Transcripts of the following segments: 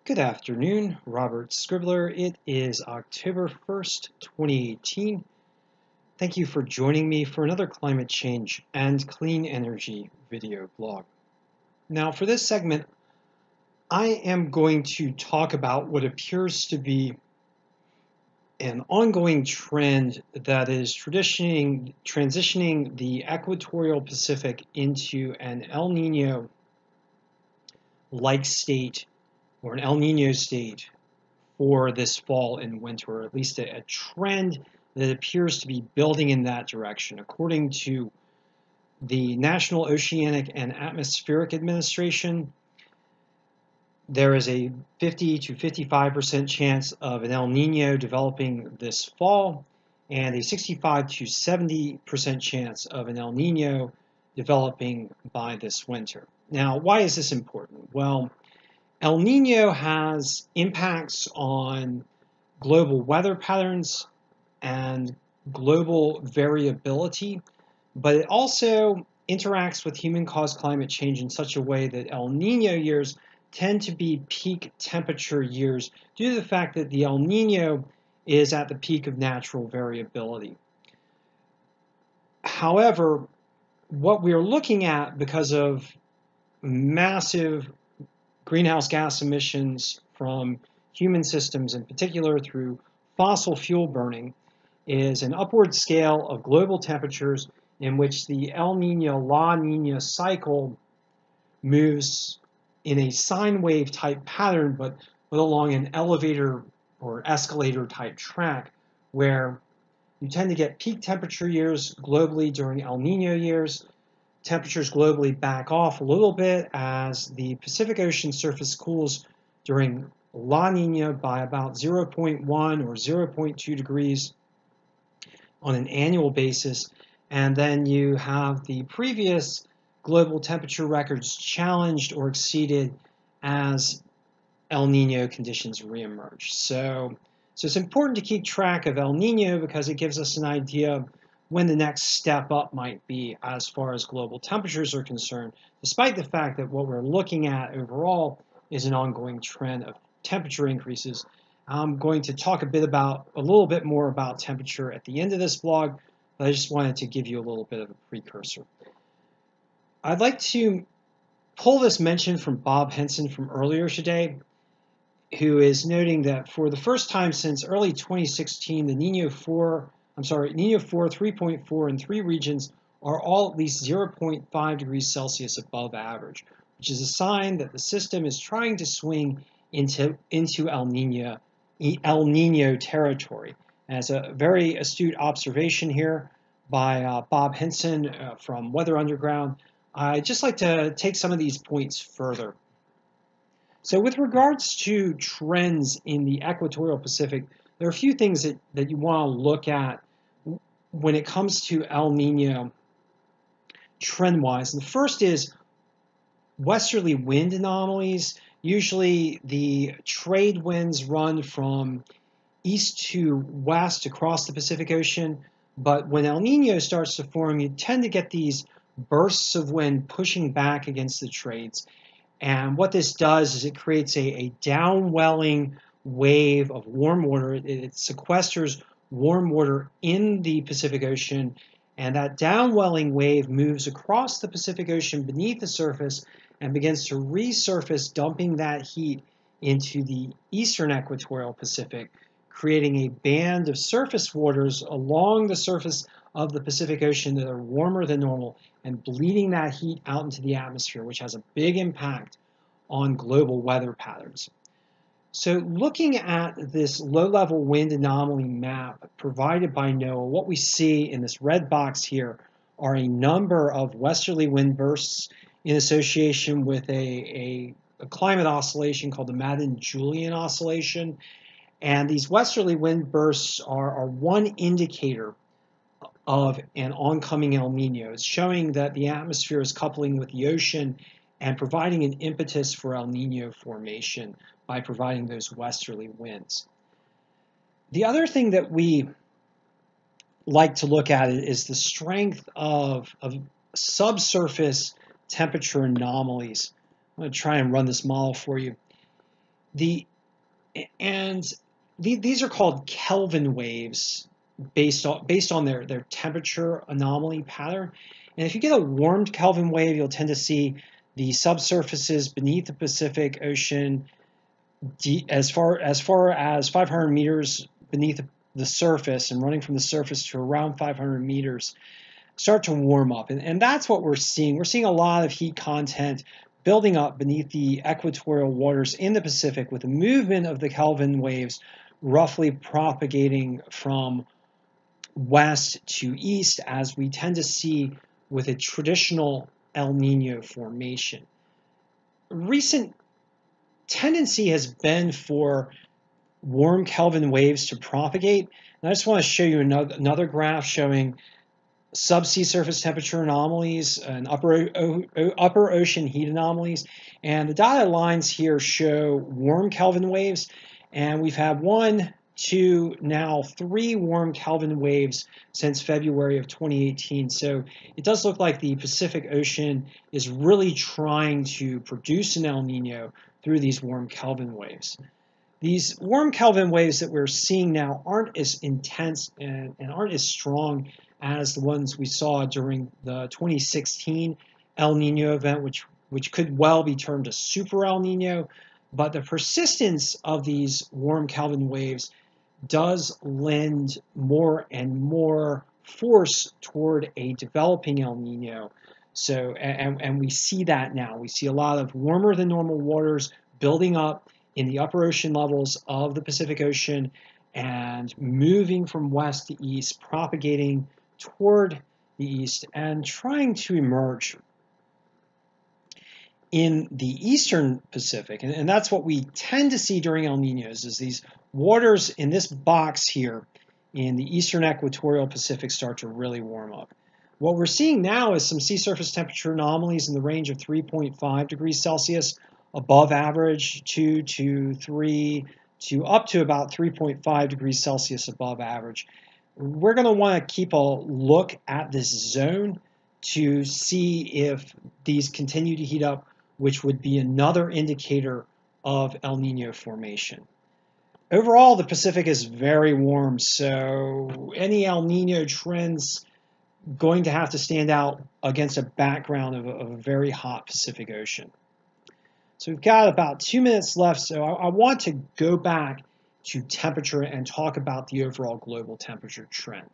Good afternoon, Robert Scribbler. It is October 1st, 2018. Thank you for joining me for another climate change and clean energy video blog. Now, for this segment, I am going to talk about what appears to be an ongoing trend that is transitioning the equatorial Pacific into an El Nino-like state, or an El Nino state, for this fall and winter, or at least a trend that appears to be building in that direction. According to the National Oceanic and Atmospheric Administration, there is a 50 to 55% chance of an El Nino developing this fall, and a 65 to 70% chance of an El Nino developing by this winter. Now, why is this important? Well, El Nino has impacts on global weather patterns and global variability, but it also interacts with human-caused climate change in such a way that El Nino years tend to be peak temperature years due to the fact that the El Nino is at the peak of natural variability. However, what we are looking at, because of massive greenhouse gas emissions from human systems, in particular through fossil fuel burning, is an upward scale of global temperatures in which the El Nino-La Nina cycle moves in a sine wave type pattern, but along an elevator or escalator type track, where you tend to get peak temperature years globally during El Nino years. Temperatures globally back off a little bit as the Pacific Ocean surface cools during La Nina by about 0.1 or 0.2 degrees on an annual basis. And then you have the previous global temperature records challenged or exceeded as El Nino conditions reemerge. So it's important to keep track of El Nino because it gives us an idea of when the next step up might be as far as global temperatures are concerned, despite the fact that what we're looking at overall is an ongoing trend of temperature increases. I'm going to talk a little bit more about temperature at the end of this blog, but I just wanted to give you a little bit of a precursor. I'd like to pull this mention from Bob Henson from earlier today, who is noting that for the first time since early 2016, the Nino 4, 3.4, and 3 regions are all at least 0.5 degrees Celsius above average, which is a sign that the system is trying to swing into El Nino territory. And as a very astute observation here by Bob Henson from Weather Underground, I'd just like to take some of these points further. So with regards to trends in the equatorial Pacific, there are a few things that you want to look at when it comes to El Nino trend-wise. And the first is westerly wind anomalies. Usually the trade winds run from east to west across the Pacific Ocean, but when El Nino starts to form, you tend to get these bursts of wind pushing back against the trades. And what this does is it creates a downwelling wave of warm water. It sequesters warm water in the Pacific Ocean, and that downwelling wave moves across the Pacific Ocean beneath the surface and begins to resurface, dumping that heat into the eastern equatorial Pacific, creating a band of surface waters along the surface of the Pacific Ocean that are warmer than normal and bleeding that heat out into the atmosphere, which has a big impact on global weather patterns. So looking at this low-level wind anomaly map provided by NOAA, what we see in this red box here are a number of westerly wind bursts in association with a climate oscillation called the Madden-Julian oscillation. And these westerly wind bursts are one indicator of an oncoming El Nino. It's showing that the atmosphere is coupling with the ocean and providing an impetus for El Nino formation by providing those westerly winds. The other thing that we like to look at is the strength of subsurface temperature anomalies. I'm going to try and run this model for you. These are called Kelvin waves based on their temperature anomaly pattern. And if you get a warmed Kelvin wave, you'll tend to see the subsurfaces beneath the Pacific Ocean as far as 500 meters beneath the surface and running from the surface to around 500 meters start to warm up. And that's what we're seeing. We're seeing a lot of heat content building up beneath the equatorial waters in the Pacific with the movement of the Kelvin waves roughly propagating from west to east, as we tend to see with a traditional El Nino formation. Recent tendency has been for warm Kelvin waves to propagate. And I just want to show you another graph showing subsea surface temperature anomalies and upper ocean heat anomalies. And the dotted lines here show warm Kelvin waves. And we've had 1, 2, now 3 warm Kelvin waves since February of 2018. So it does look like the Pacific Ocean is really trying to produce an El Nino through these warm Kelvin waves. These warm Kelvin waves that we're seeing now aren't as intense and aren't as strong as the ones we saw during the 2016 El Nino event, which could well be termed a super El Nino. But the persistence of these warm Kelvin waves does lend more and more force toward a developing El Nino. So, and we see that now. We see a lot of warmer than normal waters building up in the upper ocean levels of the Pacific Ocean and moving from west to east, propagating toward the east and trying to emerge in the eastern Pacific. And that's what we tend to see during El Ninos, is these waters in this box here in the eastern equatorial Pacific start to really warm up. What we're seeing now is some sea surface temperature anomalies in the range of 3.5 degrees Celsius above average, 2 to 3 to up to about 3.5 degrees Celsius above average. We're going to want to keep a look at this zone to see if these continue to heat up, which would be another indicator of El Nino formation. Overall, the Pacific is very warm, so any El Nino trends going to have to stand out against a background of a very hot Pacific Ocean. So we've got about 2 minutes left, so I want to go back to temperature and talk about the overall global temperature trend.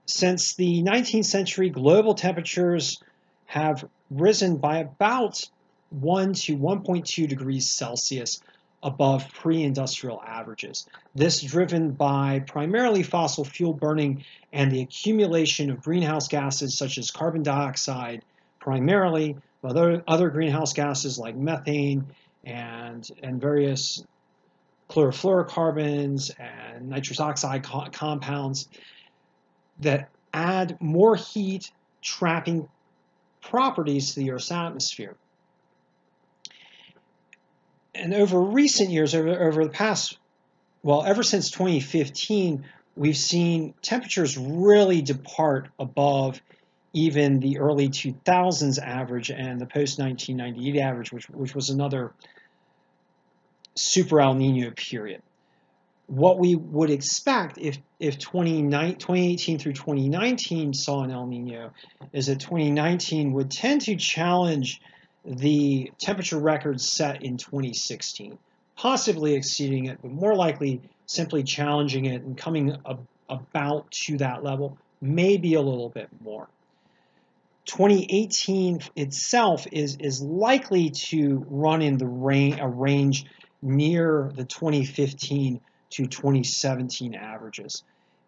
Since the 19th century, global temperatures have risen by about 1 to 1.2 degrees Celsius above pre-industrial averages. This is driven by primarily fossil fuel burning and the accumulation of greenhouse gases such as carbon dioxide primarily, but other greenhouse gases like methane and various chlorofluorocarbons and nitrous oxide compounds that add more heat trapping properties to the Earth's atmosphere. And over recent years, over the past, well, ever since 2015, we've seen temperatures really depart above even the early 2000s average and the post-1998 average, which was another super El Nino period. What we would expect if 2018 through 2019 saw an El Nino is that 2019 would tend to challenge the temperature record set in 2016, possibly exceeding it, but more likely simply challenging it and coming about to that level, maybe a little bit more. 2018 itself is likely to run in a range near the 2015 to 2017 averages.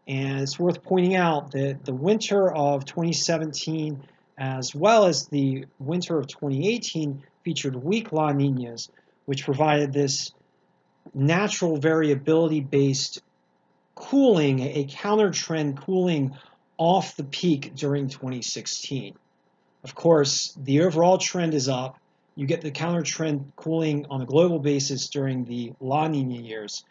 And it's worth pointing out that the winter of 2017 as well as the winter of 2018 featured weak La Niñas, which provided this natural variability-based cooling, a counter-trend cooling off the peak during 2016. Of course, the overall trend is up. You get the counter-trend cooling on a global basis during the La Niña years.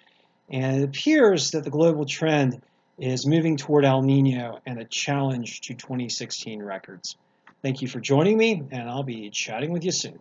And it appears that the global trend is moving toward El Nino and a challenge to 2016 records. Thank you for joining me, and I'll be chatting with you soon.